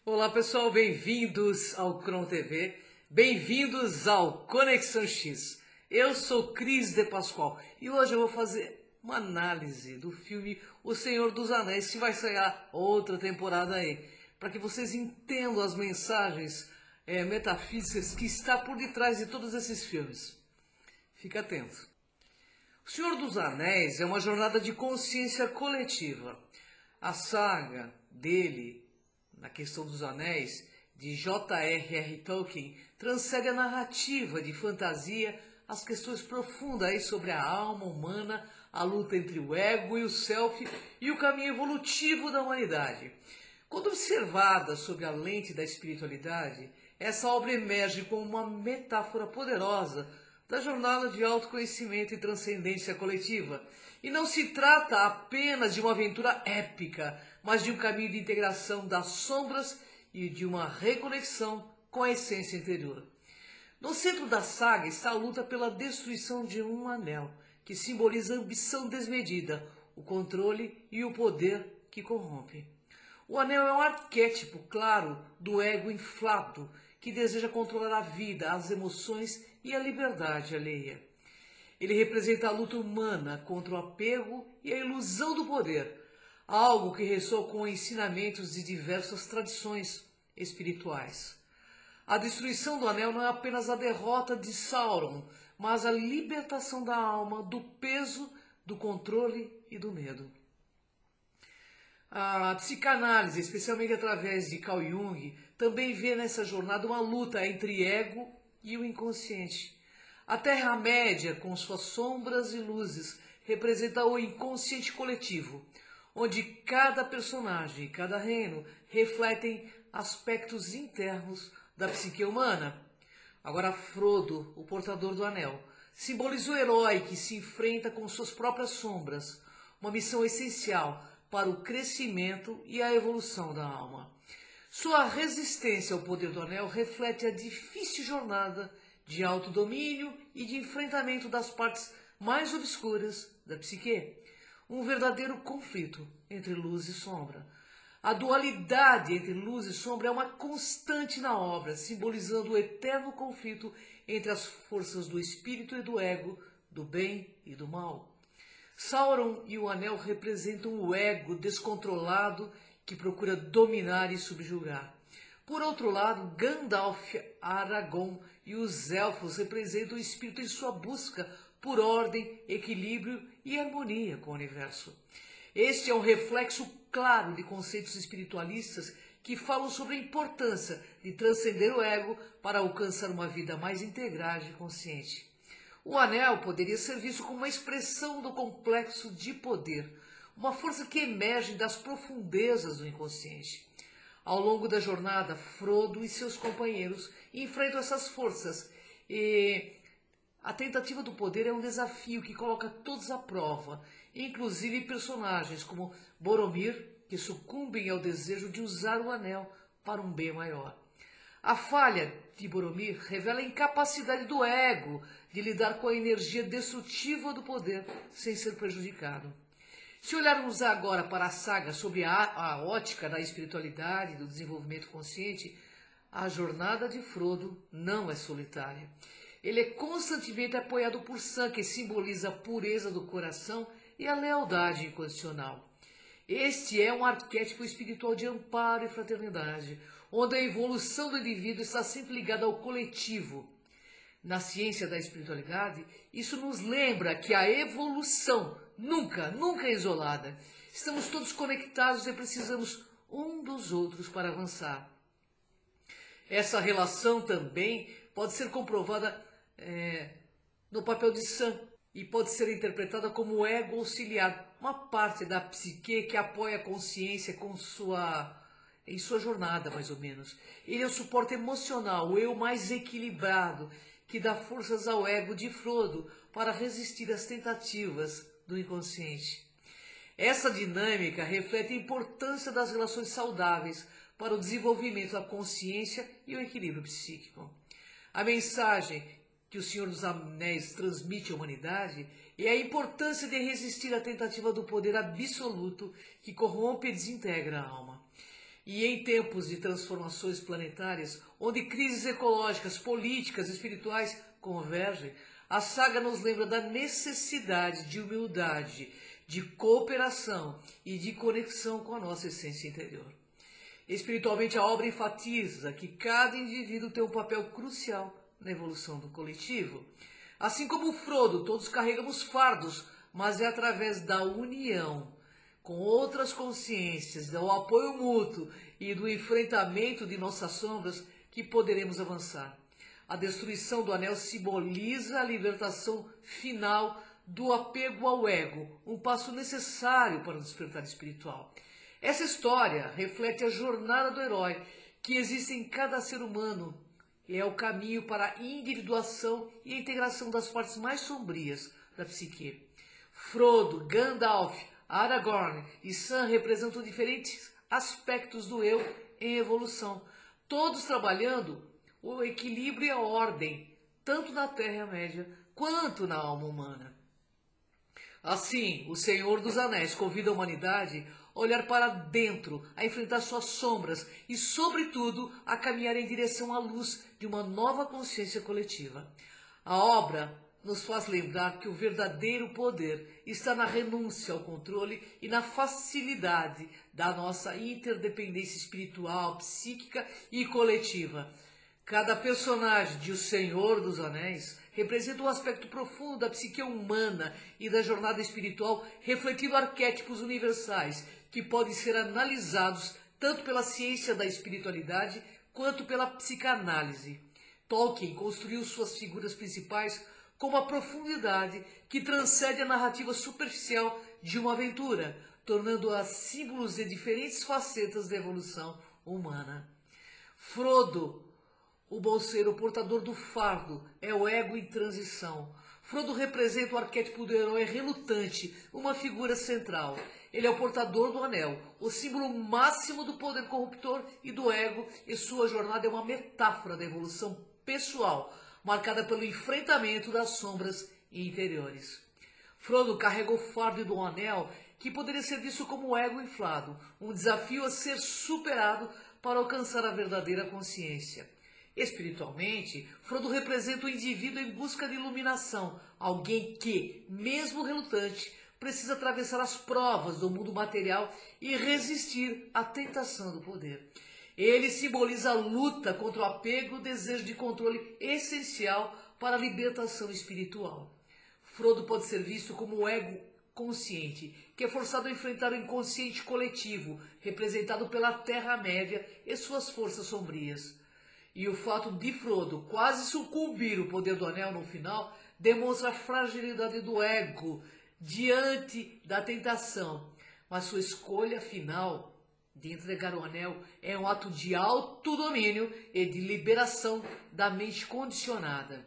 Olá pessoal, bem-vindos ao Cron TV, bem-vindos ao Conexão X. Eu sou Cris de Pascoal e hoje eu vou fazer uma análise do filme O Senhor dos Anéis, que vai sair outra temporada aí, para que vocês entendam as mensagens metafísicas que está por detrás de todos esses filmes. Fica atento. O Senhor dos Anéis é uma jornada de consciência coletiva. A saga dele, na questão dos anéis, de J.R.R. Tolkien, transcende a narrativa de fantasia às questões profundas aí sobre a alma humana, a luta entre o ego e o self e o caminho evolutivo da humanidade. Quando observada sob a lente da espiritualidade, essa obra emerge como uma metáfora poderosa da jornada de autoconhecimento e transcendência coletiva. E não se trata apenas de uma aventura épica, mas de um caminho de integração das sombras e de uma reconexão com a essência interior. No centro da saga está a luta pela destruição de um anel, que simboliza a ambição desmedida, o controle e o poder que corrompe. O anel é um arquétipo claro do ego inflado, que deseja controlar a vida, as emoções e a liberdade alheia. Ele representa a luta humana contra o apego e a ilusão do poder, algo que ressoa com ensinamentos de diversas tradições espirituais. A destruição do anel não é apenas a derrota de Sauron, mas a libertação da alma do peso, do controle e do medo. A psicanálise, especialmente através de Carl Jung, também vê nessa jornada uma luta entre ego e o inconsciente. A Terra-média, com suas sombras e luzes, representa o inconsciente coletivo, onde cada personagem e cada reino refletem aspectos internos da psique humana. Agora Frodo, o portador do anel, simboliza o herói que se enfrenta com suas próprias sombras, uma missão essencial para o crescimento e a evolução da alma. Sua resistência ao poder do anel reflete a difícil jornada de autodomínio e de enfrentamento das partes mais obscuras da psique. Um verdadeiro conflito entre luz e sombra. A dualidade entre luz e sombra é uma constante na obra, simbolizando o eterno conflito entre as forças do espírito e do ego, do bem e do mal. Sauron e o Anel representam o ego descontrolado que procura dominar e subjugar. Por outro lado, Gandalf, Aragorn e os Elfos representam o espírito em sua busca por ordem, equilíbrio e harmonia com o universo. Este é um reflexo claro de conceitos espiritualistas que falam sobre a importância de transcender o ego para alcançar uma vida mais integrada e consciente. O anel poderia ser visto como uma expressão do complexo de poder, uma força que emerge das profundezas do inconsciente. Ao longo da jornada, Frodo e seus companheiros enfrentam essas forças e a tentativa do poder é um desafio que coloca todos à prova, inclusive personagens como Boromir, que sucumbem ao desejo de usar o anel para um bem maior. A falha de Boromir revela a incapacidade do ego de lidar com a energia destrutiva do poder sem ser prejudicado. Se olharmos agora para a saga sobre a ótica da espiritualidade e do desenvolvimento consciente, a jornada de Frodo não é solitária. Ele é constantemente apoiado por Sam, que simboliza a pureza do coração e a lealdade incondicional. Este é um arquétipo espiritual de amparo e fraternidade, onde a evolução do indivíduo está sempre ligada ao coletivo. Na ciência da espiritualidade, isso nos lembra que a evolução nunca é isolada. Estamos todos conectados e precisamos um dos outros para avançar. Essa relação também pode ser comprovada no papel de Sam e pode ser interpretada como ego auxiliar, uma parte da psique que apoia a consciência em sua jornada, mais ou menos. Ele é o suporte emocional, o eu mais equilibrado, que dá forças ao ego de Frodo para resistir às tentativas do inconsciente. Essa dinâmica reflete a importância das relações saudáveis para o desenvolvimento da consciência e o equilíbrio psíquico. A mensagem que o Senhor dos Anéis transmite à humanidade é a importância de resistir à tentativa do poder absoluto que corrompe e desintegra a alma. E em tempos de transformações planetárias, onde crises ecológicas, políticas e espirituais convergem, a saga nos lembra da necessidade de humildade, de cooperação e de conexão com a nossa essência interior. Espiritualmente, a obra enfatiza que cada indivíduo tem um papel crucial na evolução do coletivo. Assim como Frodo, todos carregamos fardos, mas é através da união com outras consciências, do apoio mútuo e do enfrentamento de nossas sombras que poderemos avançar. A destruição do anel simboliza a libertação final do apego ao ego, um passo necessário para o despertar espiritual. Essa história reflete a jornada do herói que existe em cada ser humano e é o caminho para a individuação e a integração das partes mais sombrias da psique. Frodo, Gandalf, Aragorn e Sam representam diferentes aspectos do eu em evolução, todos trabalhando o equilíbrio e a ordem, tanto na Terra-média quanto na alma humana. Assim, o Senhor dos Anéis convida a humanidade a olhar para dentro, a enfrentar suas sombras e, sobretudo, a caminhar em direção à luz de uma nova consciência coletiva. A obra nos faz lembrar que o verdadeiro poder está na renúncia ao controle e na facilidade da nossa interdependência espiritual, psíquica e coletiva. Cada personagem de O Senhor dos Anéis representa um aspecto profundo da psique humana e da jornada espiritual, refletindo arquétipos universais que podem ser analisados tanto pela ciência da espiritualidade quanto pela psicanálise. Tolkien construiu suas figuras principais com uma profundidade que transcende a narrativa superficial de uma aventura, tornando-as símbolos de diferentes facetas da evolução humana. Frodo, o bolseiro, o portador do fardo, é o ego em transição. Frodo representa o arquétipo do herói relutante, uma figura central. Ele é o portador do anel, o símbolo máximo do poder corruptor e do ego, e sua jornada é uma metáfora da evolução pessoal, marcada pelo enfrentamento das sombras interiores. Frodo carrega o fardo do anel, que poderia ser visto como o ego inflado, um desafio a ser superado para alcançar a verdadeira consciência. Espiritualmente, Frodo representa o indivíduo em busca de iluminação, alguém que, mesmo relutante, precisa atravessar as provas do mundo material e resistir à tentação do poder. Ele simboliza a luta contra o apego e o desejo de controle essencial para a libertação espiritual. Frodo pode ser visto como o ego consciente, que é forçado a enfrentar o inconsciente coletivo, representado pela Terra-média e suas forças sombrias. E o fato de Frodo quase sucumbir ao poder do anel no final demonstra a fragilidade do ego diante da tentação. Mas sua escolha final de entregar o anel é um ato de autodomínio e de liberação da mente condicionada.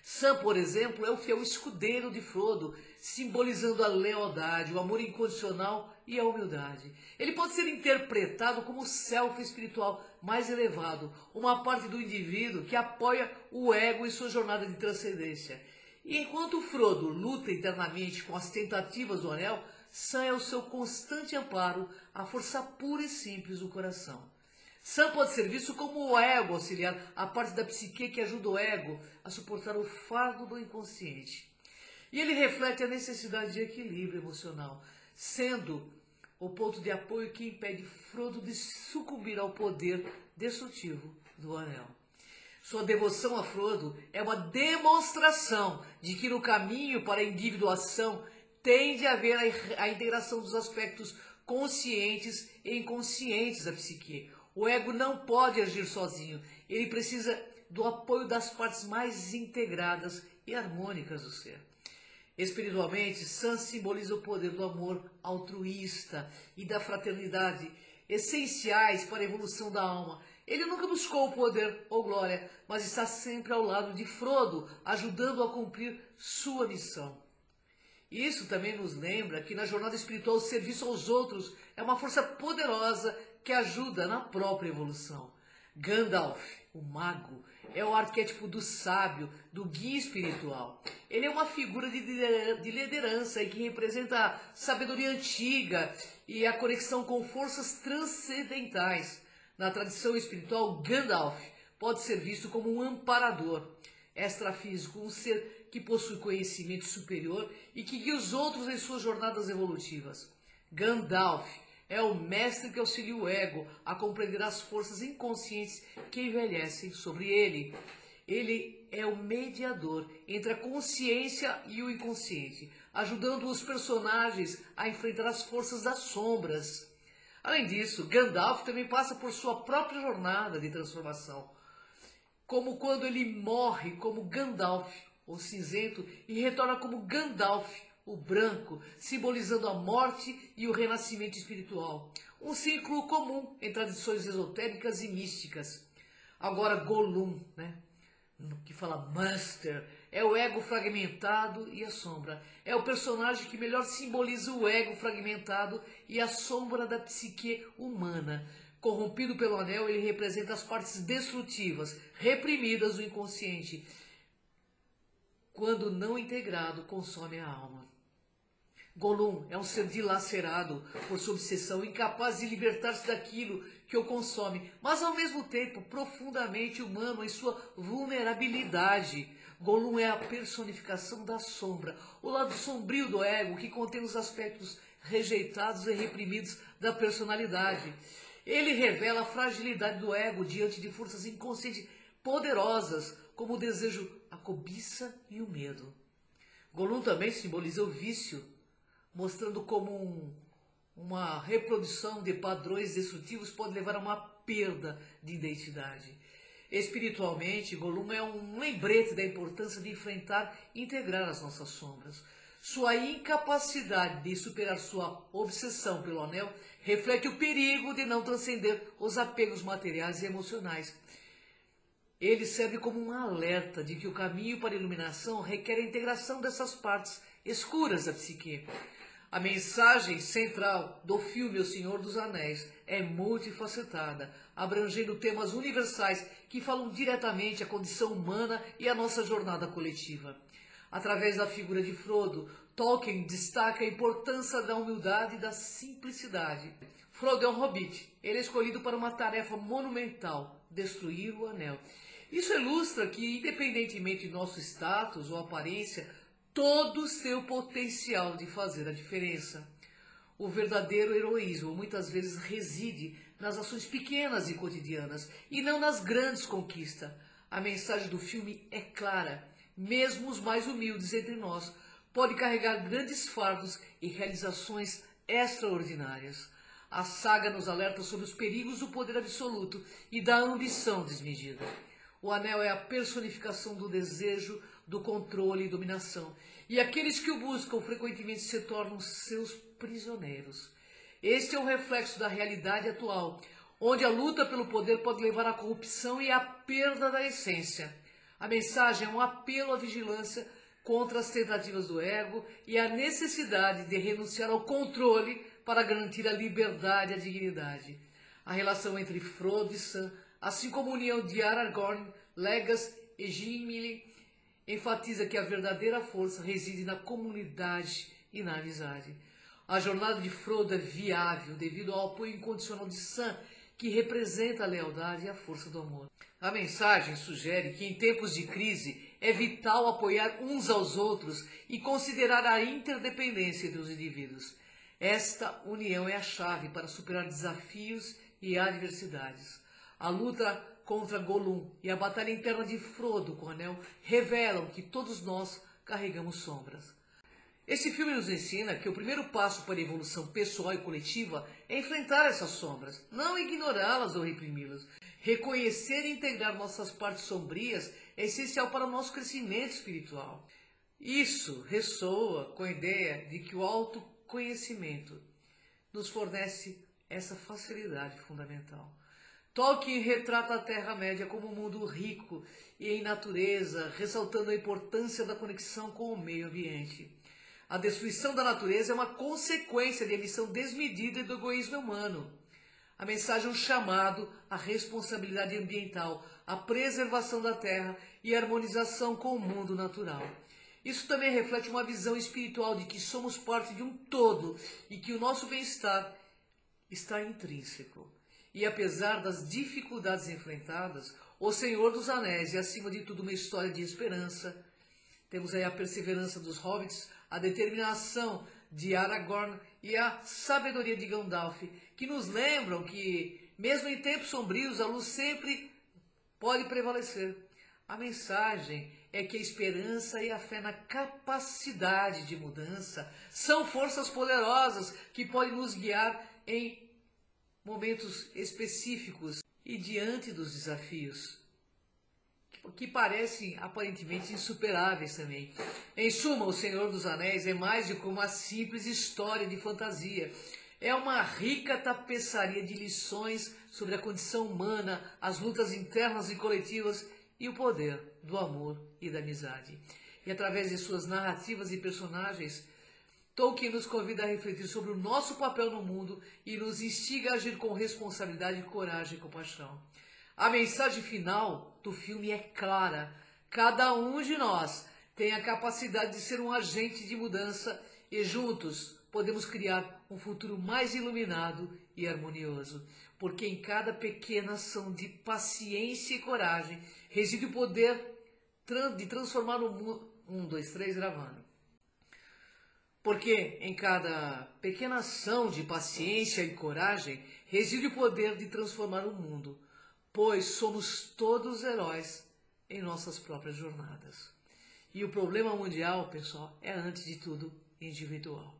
Sam, por exemplo, é o fiel escudeiro de Frodo, simbolizando a lealdade, o amor incondicional e a humildade. Ele pode ser interpretado como o self espiritual mais elevado, uma parte do indivíduo que apoia o ego em sua jornada de transcendência. E enquanto Frodo luta internamente com as tentativas do anel, Sam é o seu constante amparo, a força pura e simples do coração. Sam pode ser visto como o ego auxiliar, a parte da psique que ajuda o ego a suportar o fardo do inconsciente. E ele reflete a necessidade de equilíbrio emocional, sendo o ponto de apoio que impede Frodo de sucumbir ao poder destrutivo do anel. Sua devoção a Frodo é uma demonstração de que no caminho para a individuação tem de haver a integração dos aspectos conscientes e inconscientes da psique. O ego não pode agir sozinho, ele precisa do apoio das partes mais integradas e harmônicas do ser. Espiritualmente, Sam simboliza o poder do amor altruísta e da fraternidade, essenciais para a evolução da alma. Ele nunca buscou o poder ou glória, mas está sempre ao lado de Frodo, ajudando a cumprir sua missão. Isso também nos lembra que na jornada espiritual o serviço aos outros é uma força poderosa que ajuda na própria evolução. Gandalf, o mago, é o arquétipo do sábio, do guia espiritual. Ele é uma figura de liderança e que representa a sabedoria antiga e a conexão com forças transcendentais. Na tradição espiritual, Gandalf pode ser visto como um amparador extrafísico, um ser que possui conhecimento superior e que guia os outros em suas jornadas evolutivas. Gandalf é o mestre que auxilia o ego a compreender as forças inconscientes que envelhecem sobre ele. Ele é o mediador entre a consciência e o inconsciente, ajudando os personagens a enfrentar as forças das sombras. Além disso, Gandalf também passa por sua própria jornada de transformação, como quando ele morre como Gandalf, o cinzento, e retorna como Gandalf, o branco, simbolizando a morte e o renascimento espiritual. Um ciclo comum em tradições esotéricas e místicas. Agora Gollum, que fala Master, é o ego fragmentado e a sombra. É o personagem que melhor simboliza o ego fragmentado e a sombra da psique humana. Corrompido pelo anel, ele representa as partes destrutivas, reprimidas do inconsciente. Quando não integrado, consome a alma. Gollum é um ser dilacerado por sua obsessão, incapaz de libertar-se daquilo que o consome, mas ao mesmo tempo profundamente humano em sua vulnerabilidade. Gollum é a personificação da sombra, o lado sombrio do ego que contém os aspectos rejeitados e reprimidos da personalidade. Ele revela a fragilidade do ego diante de forças inconscientes poderosas, como o desejo, a cobiça e o medo. Gollum também simboliza o vício, mostrando como uma reprodução de padrões destrutivos pode levar a uma perda de identidade. Espiritualmente, Gollum é um lembrete da importância de enfrentar e integrar as nossas sombras. Sua incapacidade de superar sua obsessão pelo anel reflete o perigo de não transcender os apegos materiais e emocionais. Ele serve como um alerta de que o caminho para a iluminação requer a integração dessas partes escuras da psique. A mensagem central do filme O Senhor dos Anéis é multifacetada, abrangendo temas universais que falam diretamente à condição humana e à nossa jornada coletiva. Através da figura de Frodo, Tolkien destaca a importância da humildade e da simplicidade. Frodo é um hobbit. Ele é escolhido para uma tarefa monumental, destruir o anel. Isso ilustra que, independentemente de nosso status ou aparência, todos têm o potencial de fazer a diferença. O verdadeiro heroísmo muitas vezes reside nas ações pequenas e cotidianas e não nas grandes conquistas. A mensagem do filme é clara. Mesmo os mais humildes entre nós podem carregar grandes fardos e realizações extraordinárias. A saga nos alerta sobre os perigos do poder absoluto e da ambição desmedida. O anel é a personificação do desejo, do controle e dominação. E aqueles que o buscam frequentemente se tornam seus prisioneiros. Este é um reflexo da realidade atual, onde a luta pelo poder pode levar à corrupção e à perda da essência. A mensagem é um apelo à vigilância contra as tentativas do ego e à necessidade de renunciar ao controle para garantir a liberdade e a dignidade. A relação entre Frodo e Sam, assim como a união de Aragorn, Legolas e Gimli, enfatiza que a verdadeira força reside na comunidade e na amizade. A jornada de Frodo é viável devido ao apoio incondicional de Sam, que representa a lealdade e a força do amor. A mensagem sugere que em tempos de crise é vital apoiar uns aos outros e considerar a interdependência entre os indivíduos. Esta união é a chave para superar desafios e adversidades. A luta contra Gollum e a batalha interna de Frodo com o Anel revelam que todos nós carregamos sombras. Esse filme nos ensina que o primeiro passo para a evolução pessoal e coletiva é enfrentar essas sombras, não ignorá-las ou reprimi-las. Reconhecer e integrar nossas partes sombrias é essencial para o nosso crescimento espiritual. Isso ressoa com a ideia de que o autoconhecimento nos fornece essa facilidade fundamental. Tolkien retrata a Terra-média como um mundo rico e em natureza, ressaltando a importância da conexão com o meio ambiente. A destruição da natureza é uma consequência de emissão desmedida do egoísmo humano. A mensagem é um chamado à responsabilidade ambiental, à preservação da terra e à harmonização com o mundo natural. Isso também reflete uma visão espiritual de que somos parte de um todo e que o nosso bem-estar está intrínseco. E apesar das dificuldades enfrentadas, o Senhor dos Anéis é acima de tudo uma história de esperança. Temos aí a perseverança dos hobbits, a determinação de Aragorn e a sabedoria de Gandalf, que nos lembram que, mesmo em tempos sombrios, a luz sempre pode prevalecer. A mensagem é que a esperança e a fé na capacidade de mudança são forças poderosas que podem nos guiar em momentos específicos e diante dos desafios que parecem aparentemente insuperáveis também. Em suma, O Senhor dos Anéis é mais do que uma simples história de fantasia. É uma rica tapeçaria de lições sobre a condição humana, as lutas internas e coletivas e o poder do amor e da amizade. E através de suas narrativas e personagens, Tolkien nos convida a refletir sobre o nosso papel no mundo e nos instiga a agir com responsabilidade, coragem e compaixão. A mensagem final do filme é clara. Cada um de nós tem a capacidade de ser um agente de mudança e juntos podemos criar um futuro mais iluminado e harmonioso. Porque em cada pequena ação de paciência e coragem reside o poder de transformar o mundo. 1, 2, 3, gravando. Porque em cada pequena ação de paciência e coragem reside o poder de transformar o mundo, pois somos todos heróis em nossas próprias jornadas. E o problema mundial, pessoal, é antes de tudo individual.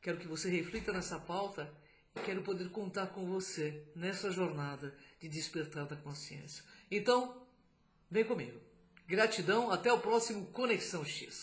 Quero que você reflita nessa pauta e quero poder contar com você nessa jornada de despertar da consciência. Então, vem comigo. Gratidão, até o próximo Conexão X.